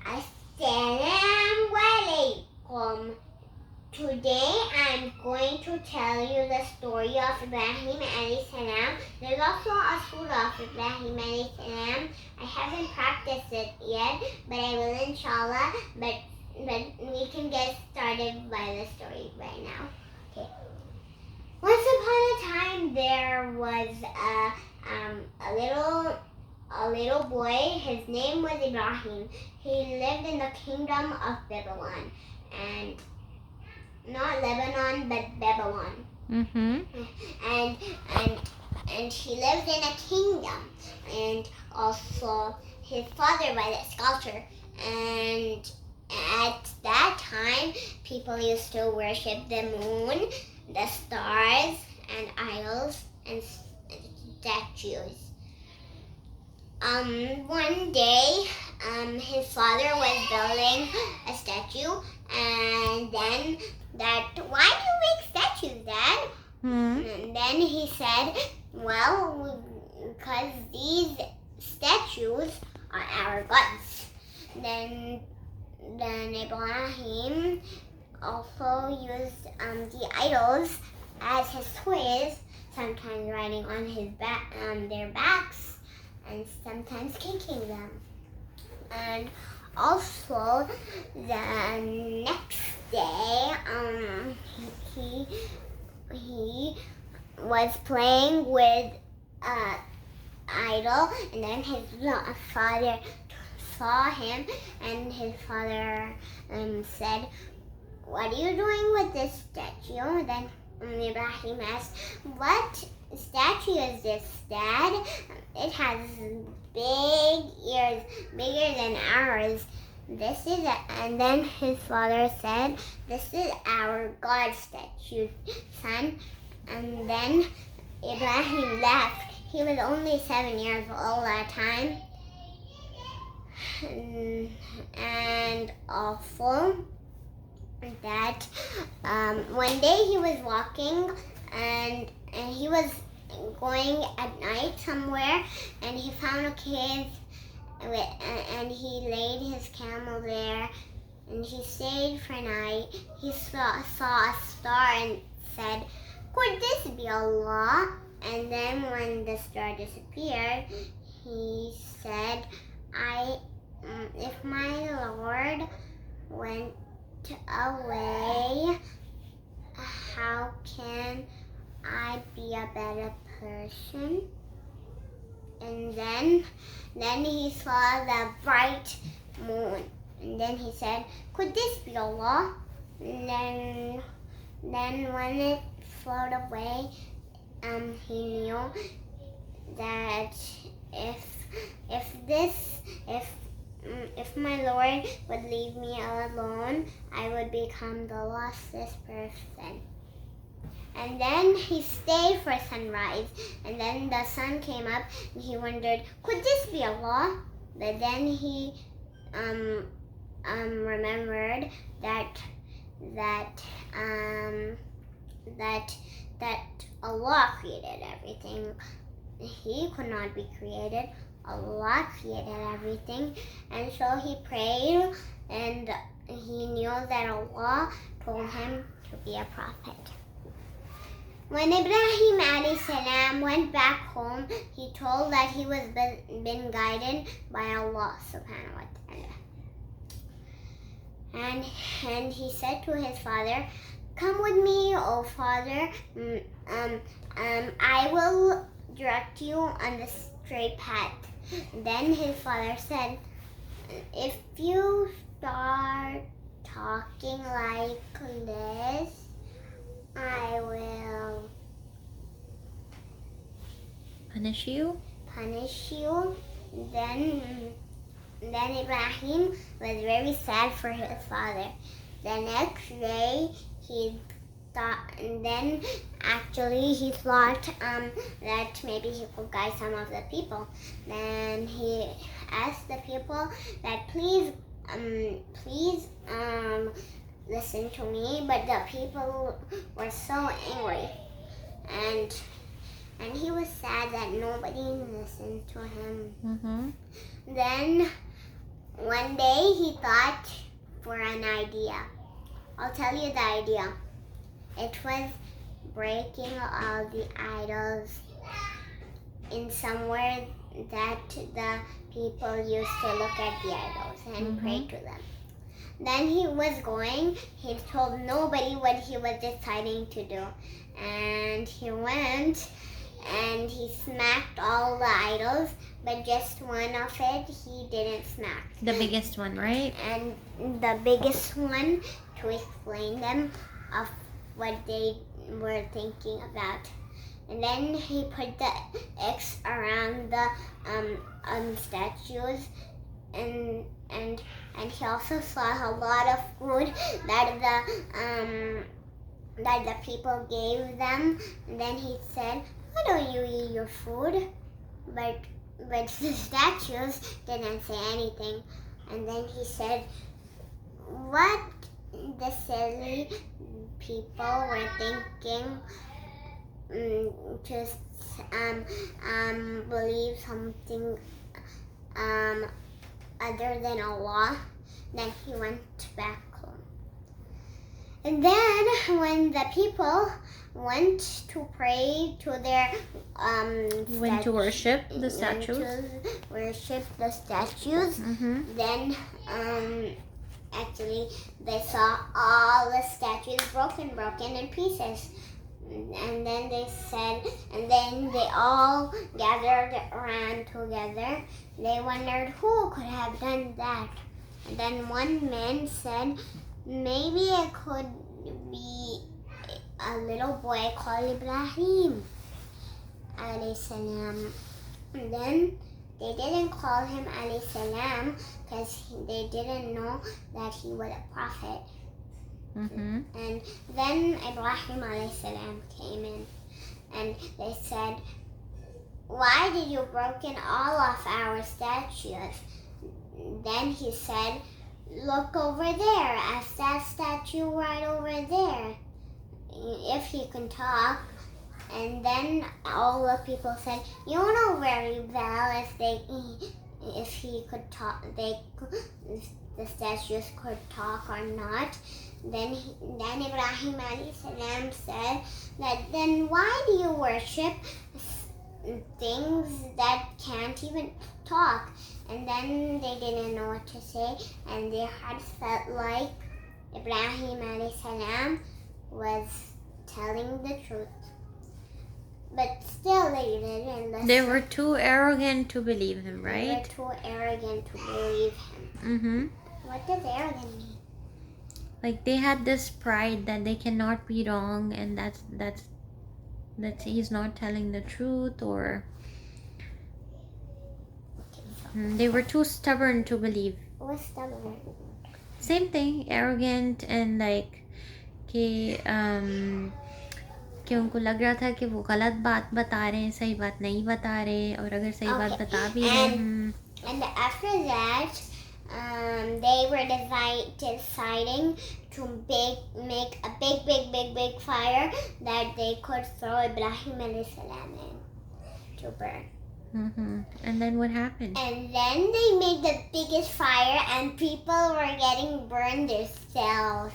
Assalamualaikum. Today I'm going to tell you the story of Ibrahim alayhi salam. There's also a surah of Ibrahim alayhi salam. I haven't practiced it yet, but I will inshallah. But we can get started by the story right now. Okay. Once upon a time, there was a little boy. His name was Ibrahim. He lived in the kingdom of Babylon, and not Lebanon, but Babylon. And he lived in a kingdom, and also his father was a sculptor. And at that time, people used to worship the moon, the stars, and idols and statues. One day, his father was building a statue, and then why do you make statues, Dad? And then he said, well, because these statues are our gods. Then Ibrahim also used the idols as his toys, sometimes riding on their backs, and sometimes kicking them. And also the next day, he was playing with an idol, and then his father saw him, and his father said, what are you doing with this statue? And then Ibrahim asked, what statue is this, Dad? It has big ears, bigger than ours. And then his father said, this is our God statue, son. And then Ibrahim laughed. He was only 7 years old at the time. And also that one day he was walking, and he was going at night somewhere, and he found a cave, and he laid his camel there, and he stayed for a night. He saw a star and said, could this be Allah? And then when the star disappeared, he said, if my Lord went away, how can I be a better person? And then he saw the bright moon, and then he said, could this be Allah? And then when it floated away, he knew that if my Lord would leave me alone, I would become the lostest person. And then he stayed for sunrise, and then the sun came up, and he wondered, could this be Allah? But then he remembered that Allah created everything. He could not be created. Allah created everything. And so he prayed, and he knew that Allah told him to be a prophet. When Ibrahim alayhi salam went back home, he told that he was been guided by Allah subhanahu wa ta'ala. And he said to his father, come with me, O father. I will direct you on the straight path. Then his father said, if you start talking like this, I will punish you. Then Ibrahim was very sad for his father. The next day he thought that maybe he could guide some of the people. Then he asked the people that please listen to me, but the people were so angry, and he was sad that nobody listened to him. Mm-hmm. Then one day he thought for an idea. I'll tell you the idea. It was breaking all the idols in somewhere that the people used to look at the idols and pray to them. Then he was going, he told nobody what he was deciding to do. And he went and he smacked all the idols, but just one of it he didn't smack. The biggest one, right? And the biggest one, to explain them of what they were thinking about. And then he put the X around the statues, and he also saw a lot of food that the people gave them. And then he said, "Why don't you eat your food?" But the statues didn't say anything. And then he said, "What the silly people were thinking to believe something other than Allah." Then he went back home. And then when the people went to pray to their Went to worship the statues. Then actually they saw all the statues broken in pieces. And then they said, and then they all gathered around together. They wondered who could have done that. And then one man said, maybe it could be a little boy called Ibrahim alayhi salam. And then they didn't call him alayhi salam because they didn't know that he was a prophet. And then Ibrahim alayhi salam came in, and they said, "Why did you broken all of our statues?" Then he said, "Look over there, at that statue right over there, if he can talk." And then all the people said, "You know very well if he could talk, if the statues could talk or not." Then Ibrahim alayhi salam said that, "Then why do you worship things that can't even talk?" And then they didn't know what to say, and their hearts felt like Ibrahim alayhi salam was telling the truth. But still they didn't listen. They were too arrogant to believe him, right? They were too arrogant to believe him. What does arrogant mean? Like they had this pride that they cannot be wrong, and that's he's not telling the truth, or they were too stubborn to believe. What's stubborn? Same thing, arrogant, and like कि उनको लग रहा था कि वो गलत बात बता रहे हैं, सही बात नहीं बता रहे, और अगर सही बात बता भी रहे हैं. And after that, they were deciding to make a big fire that they could throw Ibrahim alayhi salam in to burn. And then what happened? And then they made the biggest fire, and people were getting burned themselves.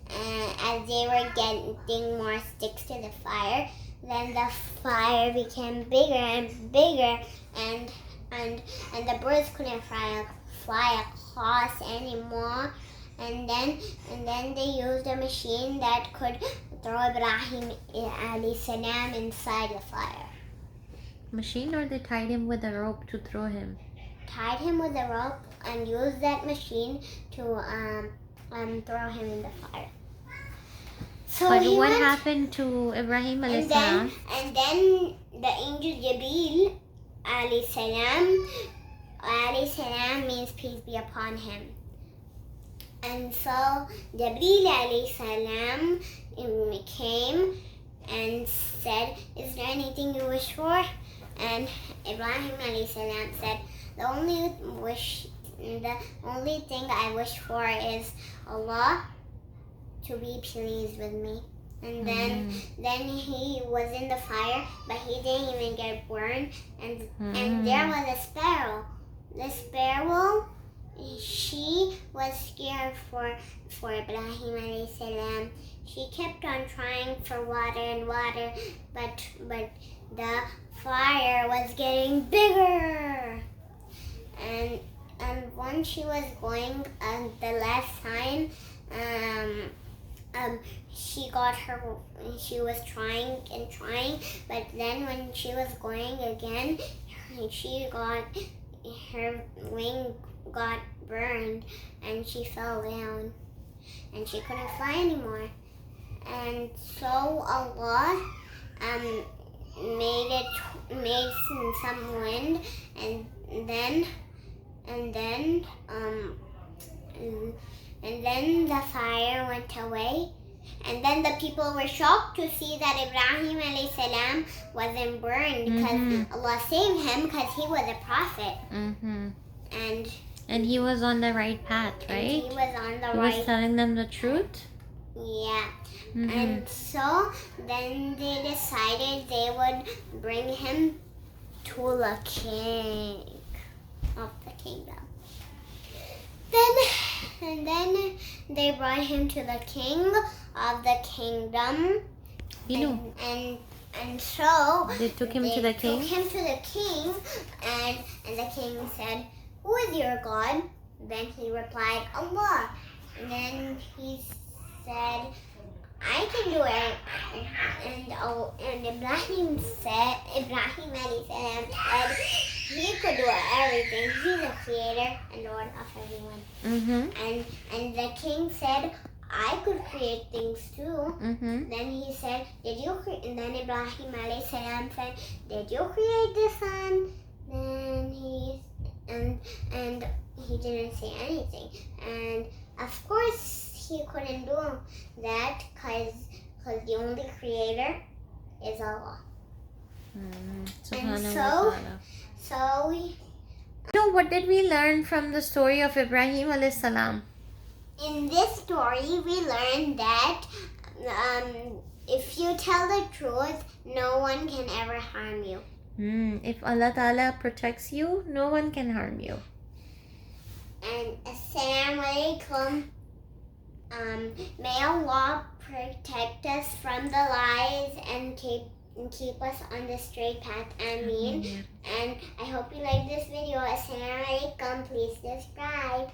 As they were getting more sticks to the fire, then the fire became bigger and bigger, and the birds couldn't fly across anymore. And then they used a machine that could throw Ibrahim alayhi salam inside the fire. Machine, or they tied him with a rope to throw him? Tied him with a rope and used that machine to throw him in the fire. So but what happened to Ibrahim alayhi salam? And then the angel Jibreel alayhi salam means peace be upon him. And so Jibreel alayhi salam came and said, "Is there anything you wish for?" And Ibrahim alayhi salam said, the only thing I wish for is Allah to be pleased with me." And then he was in the fire, but he didn't even get burned. And there was a sparrow. The sparrow she was scared for Ibrahim alayhi salam. She kept on trying for water and water, but the fire was getting bigger. And when she was going the last time, she was trying and trying, but then when she was going again, her wing got burned and she fell down and she couldn't fly anymore. And so Allah made some wind, and then the fire went away. And then the people were shocked to see that Ibrahim alayhi salam wasn't burned, because Allah saved him because he was a prophet. And he was on the right path, right? And he was on the He right. was telling them the truth. Yeah. And so then they decided they would bring him to the king of the kingdom. Then they brought him to the king of the kingdom. And so they took him to the king. And the king said, "Who is your God?" Then he replied, "Allah." And then he said, "I can do it." And Ibrahim alayhi salam said he could do everything. He's the creator and Lord of everyone. And the king said, "I could create things too." Then he said, and then Ibrahim alayhi salam said, "Did you create the sun?" Then he didn't say anything. And of course he couldn't do that, because the only creator is Allah. And so what did we learn from the story of Ibrahim alayhi salam? in this story we learned that if you tell the truth, no one can ever harm you. If Allah Ta'ala protects you, no one can harm you. And Assalamu alaikum. May Allah protect us from the lies and keep us on the straight path. Ameen. And I hope you like this video. Assalamu alaikum. Please subscribe.